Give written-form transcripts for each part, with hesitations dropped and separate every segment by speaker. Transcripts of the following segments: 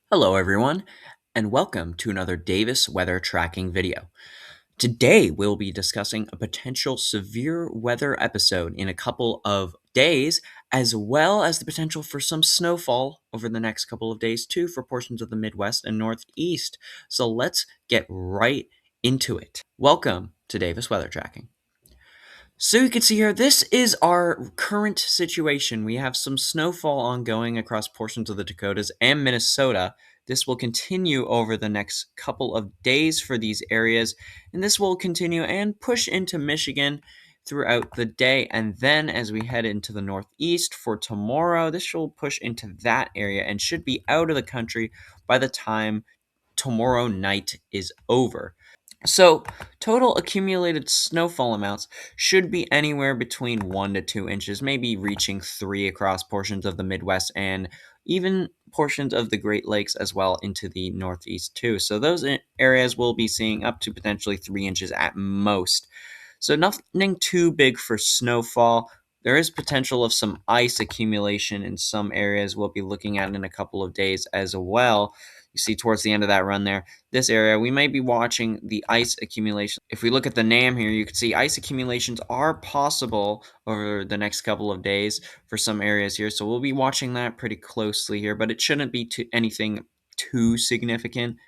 Speaker 1: Hello everyone, and welcome to another Davis weather tracking video. Today we'll be discussing a potential severe weather episode in a couple of days, as well as the potential for some snowfall over the next couple of days too for portions of the Midwest and Northeast. So let's get right into it. Welcome to Davis weather tracking. So you can see here, this is our current situation. We have some snowfall ongoing across portions of the Dakotas and Minnesota. This will continue over the next couple of days for these areas, and this will continue and push into Michigan throughout the day. And then as we head into the Northeast for tomorrow, this will push into that area and should be out of the country by the time tomorrow night is over. So, total accumulated snowfall amounts should be anywhere between 1 to 2 inches, maybe reaching 3 across portions of the Midwest and even portions of the Great Lakes as well into the Northeast, too. So, those areas will be seeing up to potentially 3 inches at most. So, nothing too big for snowfall. There is potential of some ice accumulation in some areas we'll be looking at in a couple of days as well. You see, towards the end of that run there, this area, we might be watching the ice accumulation. If we look at the NAM here, you can see ice accumulations are possible over the next couple of days for some areas here. So we'll be watching that pretty closely here, but it shouldn't be anything too significant.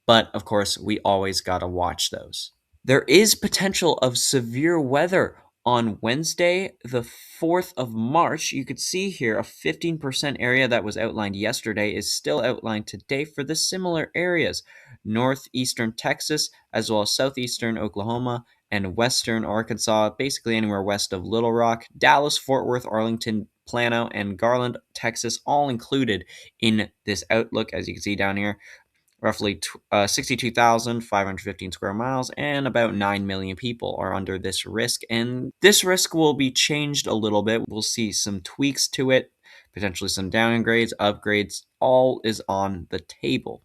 Speaker 1: But of course, we always got to watch those. There is potential of severe weather on Wednesday, the 4th of March. You could see here a 15% area that was outlined yesterday is still outlined today for the similar areas: northeastern Texas, as well as southeastern Oklahoma and western Arkansas, basically anywhere west of Little Rock, Dallas, Fort Worth, Arlington, Plano, and Garland, Texas, all included in this outlook, as you can see down here. Roughly 62,515 square miles, and about 9 million people are under this risk. And this risk will be changed a little bit. We'll see some tweaks to it, potentially some downgrades, upgrades. All is on the table.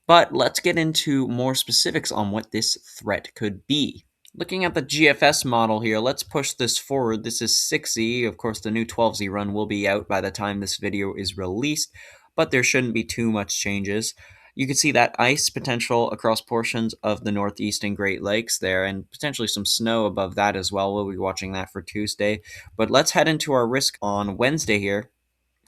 Speaker 1: But let's get into more specifics on what this threat could be. Looking at the GFS model here, let's push this forward. This is 6Z. Of course, the new 12Z run will be out by the time this video is released, but there shouldn't be too much changes. You can see that ice potential across portions of the Northeast and Great Lakes there, and potentially some snow above that as well. We'll be watching that for Tuesday. But let's head into our risk on Wednesday here.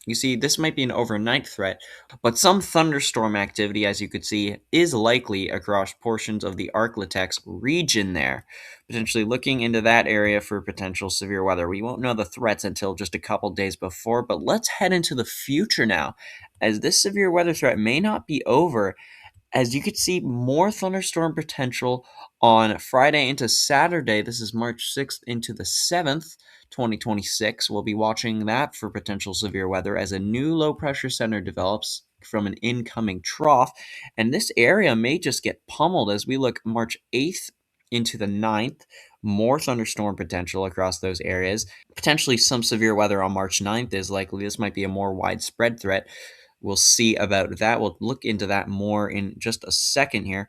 Speaker 1: You see, this might be an overnight threat, but some thunderstorm activity, as you could see, is likely across portions of the Arklatex region there. Potentially looking into that area for potential severe weather. We won't know the threats until just a couple days before, but let's head into the future now, as this severe weather threat may not be over. As you could see, more thunderstorm potential on Friday into Saturday. This is March 6th into the 7th, 2026. We'll be watching that for potential severe weather as a new low pressure center develops from an incoming trough. And this area may just get pummeled as we look March 8th into the 9th. More thunderstorm potential across those areas. Potentially some severe weather on March 9th is likely. This might be a more widespread threat. We'll see about that. We'll look into that more in just a second here.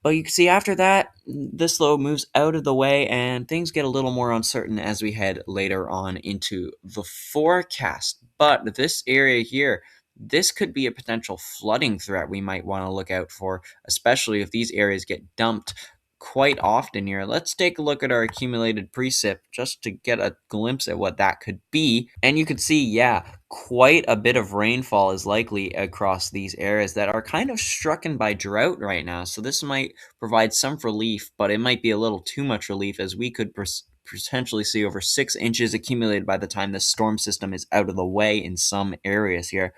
Speaker 1: But you can see after that, this low moves out of the way and things get a little more uncertain as we head later on into the forecast. But this area here, this could be a potential flooding threat we might want to look out for, especially if these areas get dumped quite often here. Let's take a look at our accumulated precip just to get a glimpse at what that could be. And you can see, yeah, quite a bit of rainfall is likely across these areas that are kind of strucken by drought right now. So this might provide some relief, but it might be a little too much relief, as we could potentially see over 6 inches accumulated by the time the storm system is out of the way in some areas here.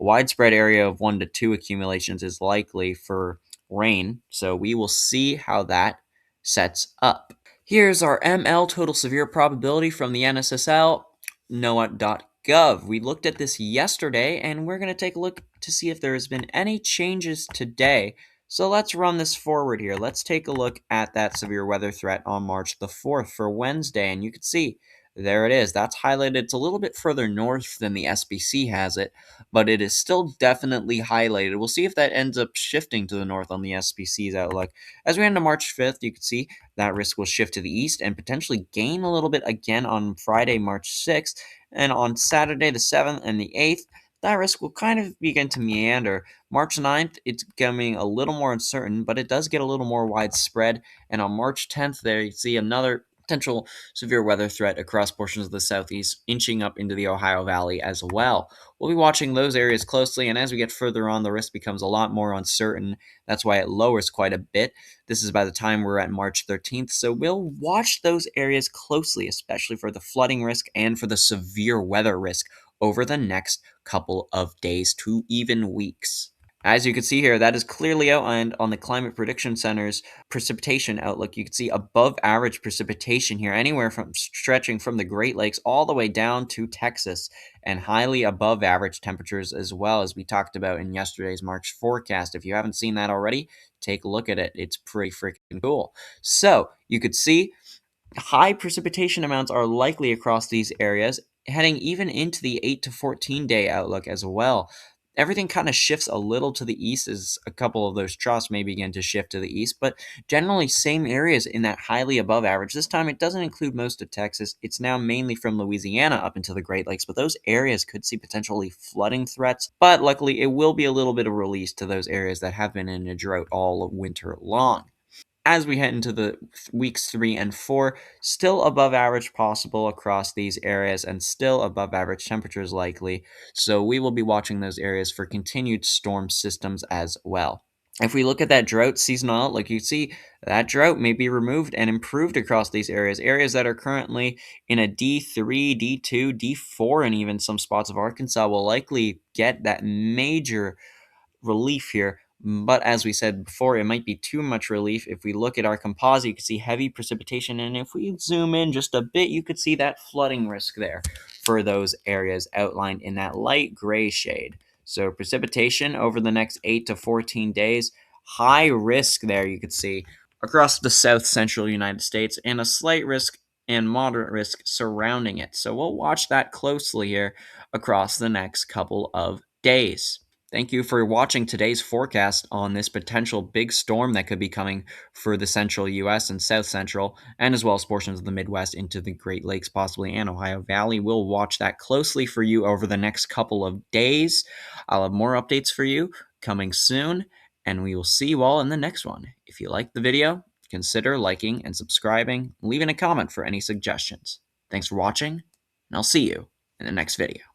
Speaker 1: A widespread area of 1 to 2 accumulations is likely for rain, so we will see how that sets up. Here's our ML total severe probability from the NSSL, NOAA.gov. We looked at this yesterday, and we're going to take a look to see if there has been any changes today. So let's run this forward here. Let's take a look at that severe weather threat on March the 4th for Wednesday, and you can see there it is. That's highlighted. It's a little bit further north than the SBC has it, but it is still definitely highlighted. We'll see if that ends up shifting to the north on the SBC's outlook. As we end to March 5th, you can see that risk will shift to the east and potentially gain a little bit again on Friday, March 6th. And on Saturday, the 7th and the 8th, that risk will kind of begin to meander. March 9th, it's becoming a little more uncertain, but it does get a little more widespread. And on March 10th, there you see another potential severe weather threat across portions of the southeast, inching up into the Ohio Valley as well. We'll be watching those areas closely, and as we get further on, the risk becomes a lot more uncertain. That's why it lowers quite a bit. This is by the time we're at March 13th, so we'll watch those areas closely, especially for the flooding risk and for the severe weather risk over the next couple of days to even weeks. As you can see here, that is clearly outlined on the Climate Prediction Center's precipitation outlook. You can see above average precipitation here, anywhere from stretching from the Great Lakes all the way down to Texas, and highly above average temperatures as well, as we talked about in yesterday's March forecast. If you haven't seen that already, take a look at it. It's pretty freaking cool. So you could see high precipitation amounts are likely across these areas, heading even into the 8 to 14 day outlook as well. Everything kind of shifts a little to the east as a couple of those troughs may begin to shift to the east, but generally same areas in that highly above average. This time it doesn't include most of Texas. It's now mainly from Louisiana up into the Great Lakes, but those areas could see potentially flooding threats. But luckily, it will be a little bit of release to those areas that have been in a drought all winter long. As we head into the weeks 3 and 4, still above average possible across these areas and still above average temperatures likely. So we will be watching those areas for continued storm systems as well. If we look at that drought seasonal outlook, you see that drought may be removed and improved across these areas. Areas that are currently in a D3, D2, D4, and even some spots of Arkansas will likely get that major relief here. But as we said before, it might be too much relief. If we look at our composite, you can see heavy precipitation. And if we zoom in just a bit, you could see that flooding risk there for those areas outlined in that light gray shade. So precipitation over the next 8 to 14 days, high risk there you could see across the south central United States, and a slight risk and moderate risk surrounding it. So we'll watch that closely here across the next couple of days. Thank you for watching today's forecast on this potential big storm that could be coming for the central US and south central, and as well as portions of the Midwest into the Great Lakes, possibly, and Ohio Valley. We'll watch that closely for you over the next couple of days. I'll have more updates for you coming soon, and we will see you all in the next one. If you liked the video, consider liking and subscribing, leaving a comment for any suggestions. Thanks for watching, and I'll see you in the next video.